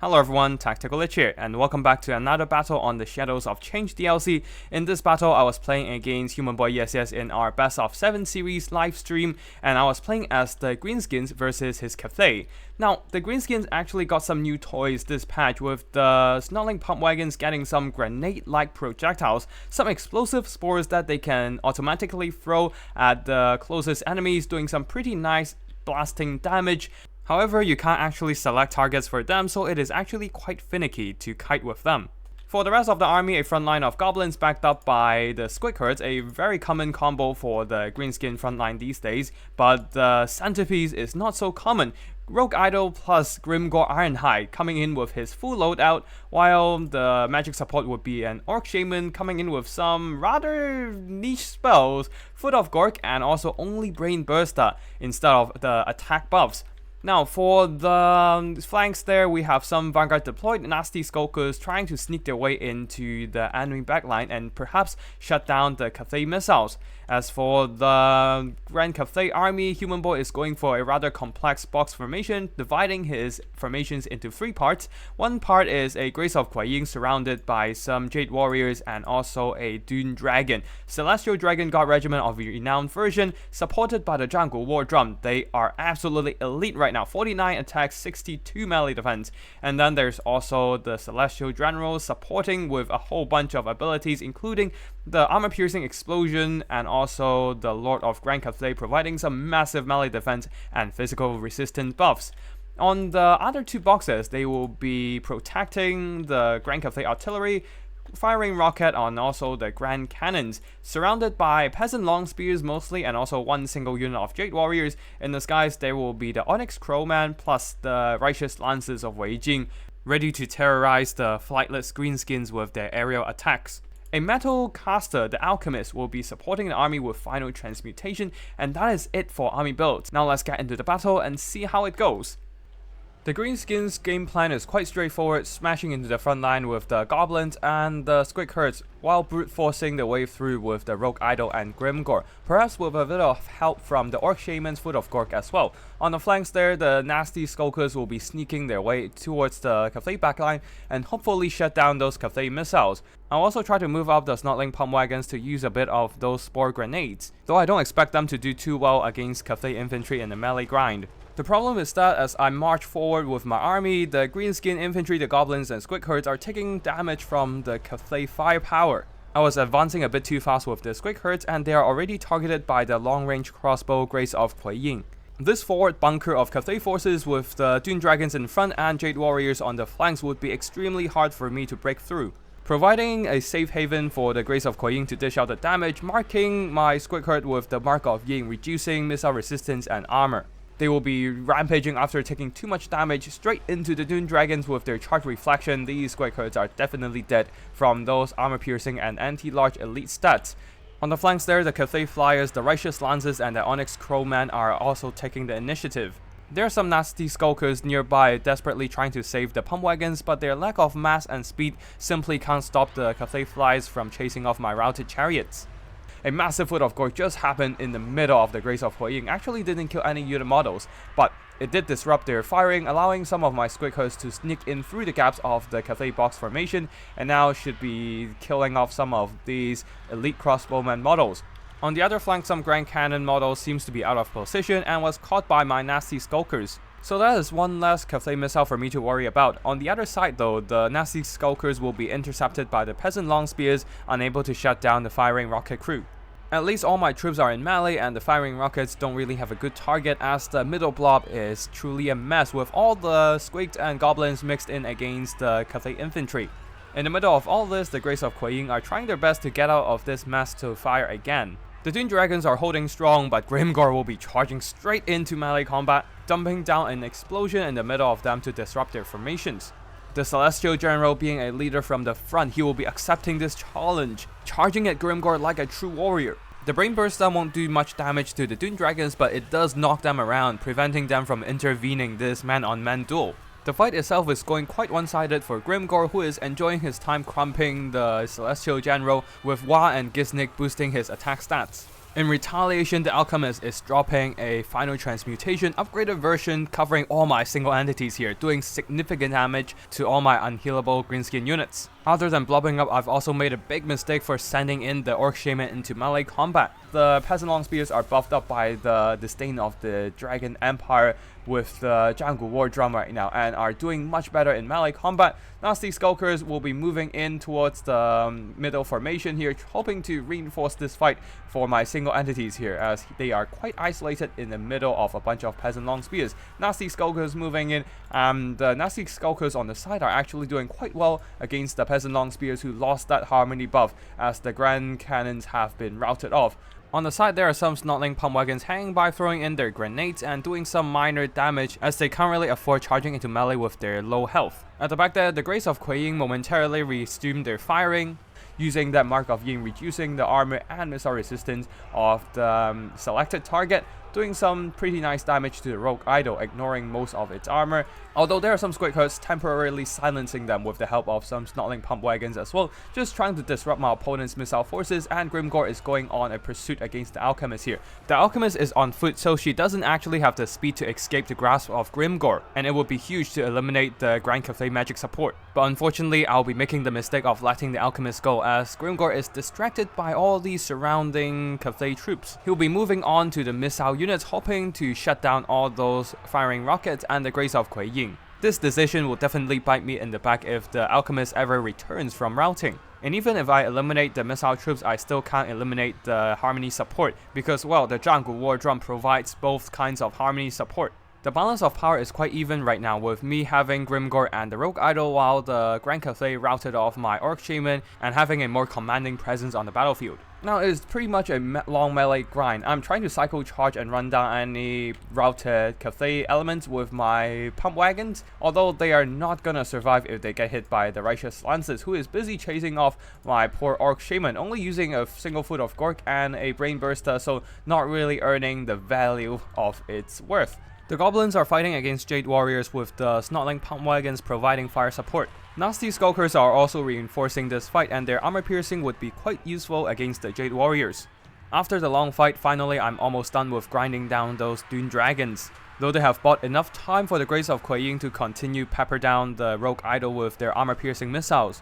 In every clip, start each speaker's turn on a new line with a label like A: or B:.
A: Hello everyone, Tactical Lich here, and welcome back to another battle on the Shadows of Change DLC. In this battle, I was playing against Human Boy ESS in our Best of 7 series live stream, and I was playing as the Greenskins versus his Cathay. Now, the Greenskins actually got some new toys this patch, with the Snarling Pump Wagons getting some grenade-like projectiles, some explosive spores that they can automatically throw at the closest enemies, doing some pretty nice blasting damage. However, you can't actually select targets for them, so it is actually quite finicky to kite with them. For the rest of the army, a front line of goblins backed up by the squid herds, a very common combo for the greenskin frontline these days, but the centerpiece is not so common. Rogue Idol plus Grimgor Ironhide coming in with his full loadout, while the magic support would be an Orc Shaman coming in with some rather niche spells, Foot of Gork and also only Brain Burster instead of the attack buffs. Now, for the flanks there, we have some Vanguard deployed nasty skulkers trying to sneak their way into the enemy backline and perhaps shut down the Cathay missiles. As for the Grand Cathay army, Human Boy is going for a rather complex box formation, dividing his formations into three parts. One part is a Grace of Kuei Yin surrounded by some Jade Warriors and also a Dune Dragon. Celestial Dragon God Regiment of Renowned version, supported by the Zhanggu War Drum. They are absolutely elite right now, 49 attacks, 62 melee defense. And then there's also the Celestial General supporting with a whole bunch of abilities, including the Armor Piercing Explosion and also the Lord of Grand Cathay providing some massive melee defense and physical resistance buffs. On the other two boxes, they will be protecting the Grand Cathay artillery, firing rocket on also the Grand Cannons, surrounded by Peasant Long Spears mostly and also one single unit of Jade Warriors. In the skies, there will be the Onyx Crowman plus the Righteous Lances of Wei Jing, ready to terrorize the flightless Greenskins with their aerial attacks. A Metal Caster, the Alchemist, will be supporting the army with Final Transmutation, and that is it for army builds. Now let's get into the battle and see how it goes. The Greenskins' game plan is quite straightforward, smashing into the front line with the Goblins and the Squid Herds, while brute forcing the way through with the Rogue Idol and Grimgor, perhaps with a bit of help from the Orc Shaman's Foot of Gork as well. On the flanks there, the nasty Skulkers will be sneaking their way towards the Cathay backline and hopefully shut down those Cathay missiles. I'll also try to move up the Snotling Pump Wagons to use a bit of those Spore Grenades, though I don't expect them to do too well against Cathay infantry in the melee grind. The problem is that as I march forward with my army, the Greenskin infantry, the Goblins and Squid Herds are taking damage from the Cathay firepower. I was advancing a bit too fast with the Squid Herds and they are already targeted by the long-range crossbow Grace of Kuei Yin. This forward bunker of Cathay forces with the Dune Dragons in front and Jade Warriors on the flanks would be extremely hard for me to break through, providing a safe haven for the Grace of Kuei Yin to dish out the damage, marking my Squid Herd with the Mark of Yin, reducing missile resistance and armor. They will be rampaging after taking too much damage straight into the Dune Dragons with their charge reflection. These Squid Herds are definitely dead from those armor piercing and anti-large elite stats. On the flanks there, the Cathay Flyers, the Righteous Lances and the Onyx Crowman are also taking the initiative. There are some nasty skulkers nearby desperately trying to save the pump wagons, but their lack of mass and speed simply can't stop the Cathay Flies from chasing off my routed chariots. A massive Foot of Gork just happened in the middle of the Grace of Kuei Yin. Actually didn't kill any unit models, but it did disrupt their firing, allowing some of my Squid Herds to sneak in through the gaps of the Cathay box formation, and now should be killing off some of these elite crossbowman models. On the other flank, some Grand Cannon model seems to be out of position and was caught by my nasty Skulkers. So that is one less Cathay missile for me to worry about. On the other side though, the nasty Skulkers will be intercepted by the Peasant Long Spears, unable to shut down the firing rocket crew. At least all my troops are in melee and the firing rockets don't really have a good target, as the middle blob is truly a mess with all the squigs and goblins mixed in against the Cathay infantry. In the middle of all this, the Grace of Kuei Yin are trying their best to get out of this mess to fire again. The Dune Dragons are holding strong, but Grimgor will be charging straight into melee combat, dumping down an explosion in the middle of them to disrupt their formations. The Celestial General being a leader from the front, he will be accepting this challenge, charging at Grimgor like a true warrior. The Brain Burster won't do much damage to the Dune Dragons, but it does knock them around, preventing them from intervening this man-on-man duel. The fight itself is going quite one-sided for Grimgor, who is enjoying his time crumping the Celestial General, with Wa and Gisnik boosting his attack stats. In retaliation, the Alchemist is dropping a final transmutation upgraded version covering all my single entities here, doing significant damage to all my unhealable greenskin units. Other than blobbing up, I've also made a big mistake for sending in the Orc Shaman into melee combat. The Peasant Long Spears are buffed up by the disdain of the Dragon Empire with the Jungle War Drum right now and are doing much better in melee combat. Nasty Skulkers will be moving in towards the middle formation here, hoping to reinforce this fight for my single entities here, as they are quite isolated in the middle of a bunch of Peasant Long Spears. Nasty Skulkers moving in, the Nasty Skulkers on the side are actually doing quite well against the Peasant Long Spears who lost that harmony buff as the Grand Cannons have been routed off. On the side, there are some Snotling Pump Wagons hanging by, throwing in their grenades and doing some minor damage as they can't really afford charging into melee with their low health. At the back there, the Grace of Kuei Yin momentarily resumed their firing, using that Mark of Yin reducing the armor and missile resistance of the selected target, doing some pretty nice damage to the Rogue Idol, ignoring most of its armor, although there are some Squid Herds temporarily silencing them with the help of some Snotling Pump Wagons as well, just trying to disrupt my opponent's missile forces, and Grimgor is going on a pursuit against the Alchemist here. The Alchemist is on foot, so she doesn't actually have the speed to escape the grasp of Grimgor, and it would be huge to eliminate the Grand Cathay magic support. But unfortunately, I'll be making the mistake of letting the Alchemist go, as Grimgor is distracted by all these surrounding Cathay troops. He'll be moving on to the missile units, hoping to shut down all those firing rockets and the Grace of Kuei Yin. This decision will definitely bite me in the back if the Alchemist ever returns from routing. And even if I eliminate the missile troops, I still can't eliminate the harmony support because, well, the Jungle War Drum provides both kinds of harmony support. The balance of power is quite even right now, with me having Grimgor and the Rogue Idol while the Grand Cathay routed off my Orc Shaman and having a more commanding presence on the battlefield. Now it's pretty much a long melee grind. I'm trying to cycle charge and run down any routed Cathay elements with my pump wagons, although they are not gonna survive if they get hit by the Righteous Lances, who is busy chasing off my poor Orc Shaman, only using a single foot of Gork and a Brain Burster, so not really earning the value of its worth. The Goblins are fighting against Jade Warriors with the Snotling Pump Wagons providing fire support. Nasty Skulkers are also reinforcing this fight, and their armor piercing would be quite useful against the Jade Warriors. After the long fight, finally I'm almost done with grinding down those Dune Dragons. Though they have bought enough time for the Grace of Kuei Yin to continue pepper down the Rogue Idol with their armor piercing missiles.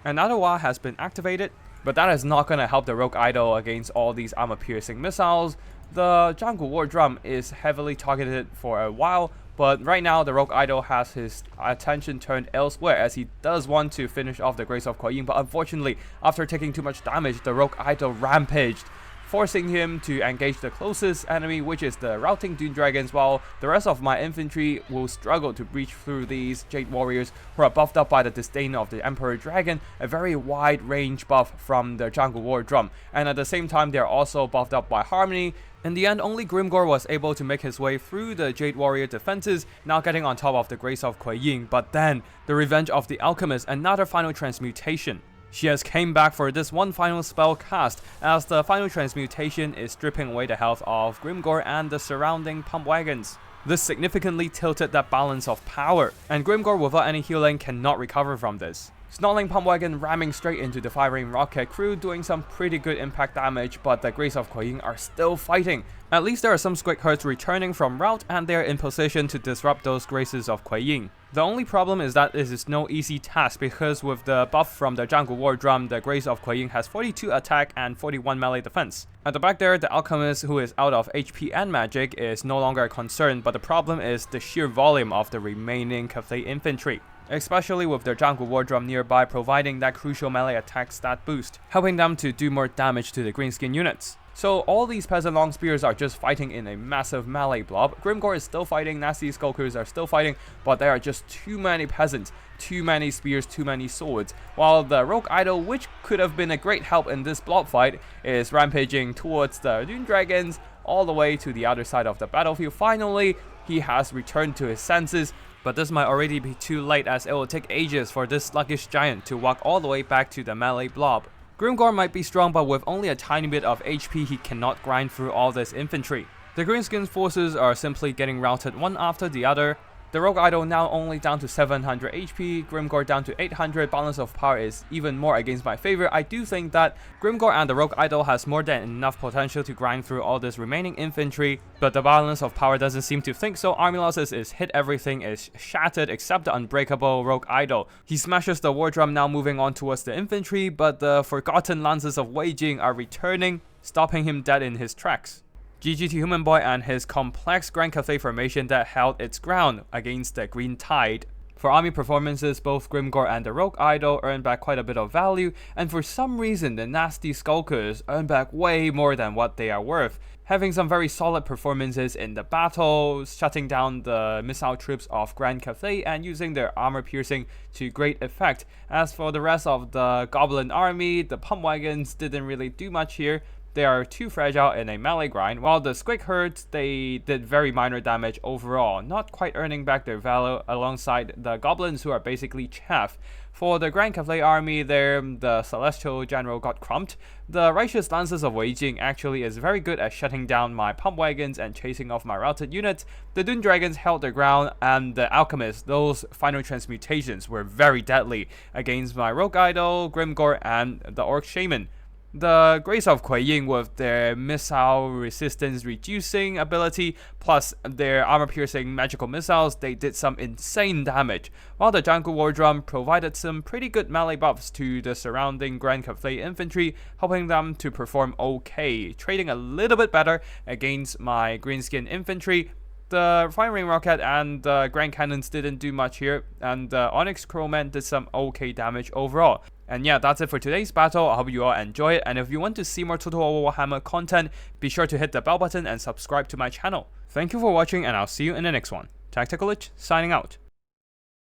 A: Another Wa has been activated, but that is not gonna help the Rogue Idol against all these armor piercing missiles. The Jungle War Drum is heavily targeted for a while, but right now the Rogue Idol has his attention turned elsewhere as he does want to finish off the Grace of Kuei Yin, but unfortunately, after taking too much damage, the Rogue Idol rampaged, forcing him to engage the closest enemy, which is the routing Dune Dragons, while the rest of my infantry will struggle to breach through these Jade Warriors who are buffed up by the disdain of the Emperor Dragon, a very wide range buff from the Jungle War Drum, and at the same time they are also buffed up by Harmony. In the end, only Grimgor was able to make his way through the Jade Warrior defenses, now getting on top of the Grace of Kuei Yin, but then, the Revenge of the Alchemist, another final transmutation. She has came back for this one final spell cast, as the final transmutation is stripping away the health of Grimgor and the surrounding pump wagons. This significantly tilted that balance of power, and Grimgor without any healing cannot recover from this. Snotling Pump Wagon ramming straight into the firing rocket crew, doing some pretty good impact damage, but the Grace of Kuei Yin are still fighting. At least there are some Squid Herds returning from rout, and they are in position to disrupt those Graces of Kuei Yin. The only problem is that it is no easy task, because with the buff from the Jungle War Drum, the Grace of Kuei Yin has 42 attack and 41 melee defense. At the back there, the Alchemist, who is out of HP and magic, is no longer a concern, but the problem is the sheer volume of the remaining Cathay infantry, especially with their Jungle War Drum nearby providing that crucial melee attack stat boost, helping them to do more damage to the greenskin units. So all these Peasant Long Spears are just fighting in a massive melee blob. Grimgor is still fighting, Nasty Skulkers are still fighting, but there are just too many peasants, too many spears, too many swords, while the Rogue Idol, which could have been a great help in this blob fight, is rampaging towards the Dune Dragons all the way to the other side of the battlefield. Finally, he has returned to his senses, but this might already be too late, as it will take ages for this sluggish giant to walk all the way back to the melee blob. Grimgor might be strong, but with only a tiny bit of HP, he cannot grind through all this infantry. The Greenskin forces are simply getting routed one after the other. The Rogue Idol now only down to 700 HP, Grimgor down to 800, balance of power is even more against my favor. I do think that Grimgor and the Rogue Idol has more than enough potential to grind through all this remaining infantry, but the balance of power doesn't seem to think so. Army losses is hit, everything is shattered except the unbreakable Rogue Idol. He smashes the war drum, now moving on towards the infantry, but the forgotten lances of Wei Jing are returning, stopping him dead in his tracks. GG to Human Boy and his complex Grand Cathay formation that held its ground against the Green Tide. For army performances, both Grimgor and the Rogue Idol earned back quite a bit of value, and for some reason the Nasty Skulkers earn back way more than what they are worth, having some very solid performances in the battle, shutting down the missile troops of Grand Cathay and using their armor piercing to great effect. As for the rest of the Goblin army, the pump wagons didn't really do much here. They are too fragile in a melee grind, while the Squig herds, they did very minor damage overall, not quite earning back their value alongside the goblins who are basically chaff. For the Grand Cathay army there, the Celestial General got crumped. The Righteous Lances of Wei Jing actually is very good at shutting down my pump wagons and chasing off my routed units. The Dune Dragons held their ground, and the Alchemists, those final transmutations were very deadly against my Rogue Idol, Grimgor, and the Orc Shaman. The Grace of Kuei Yin with their missile resistance reducing ability plus their armor piercing magical missiles, they did some insane damage, while the Jungle War Drum provided some pretty good melee buffs to the surrounding Grand Cathay infantry, helping them to perform okay, trading a little bit better against my Greenskin infantry. The Firing Rocket and the Grand Cannons didn't do much here, and the Onyx Crowman did some okay damage overall. And yeah, that's it for today's battle. I hope you all enjoy it, and if you want to see more Total War Warhammer content, be sure to hit the bell button and subscribe to my channel. Thank you for watching, and I'll see you in the next one. Tactical Lich, signing out.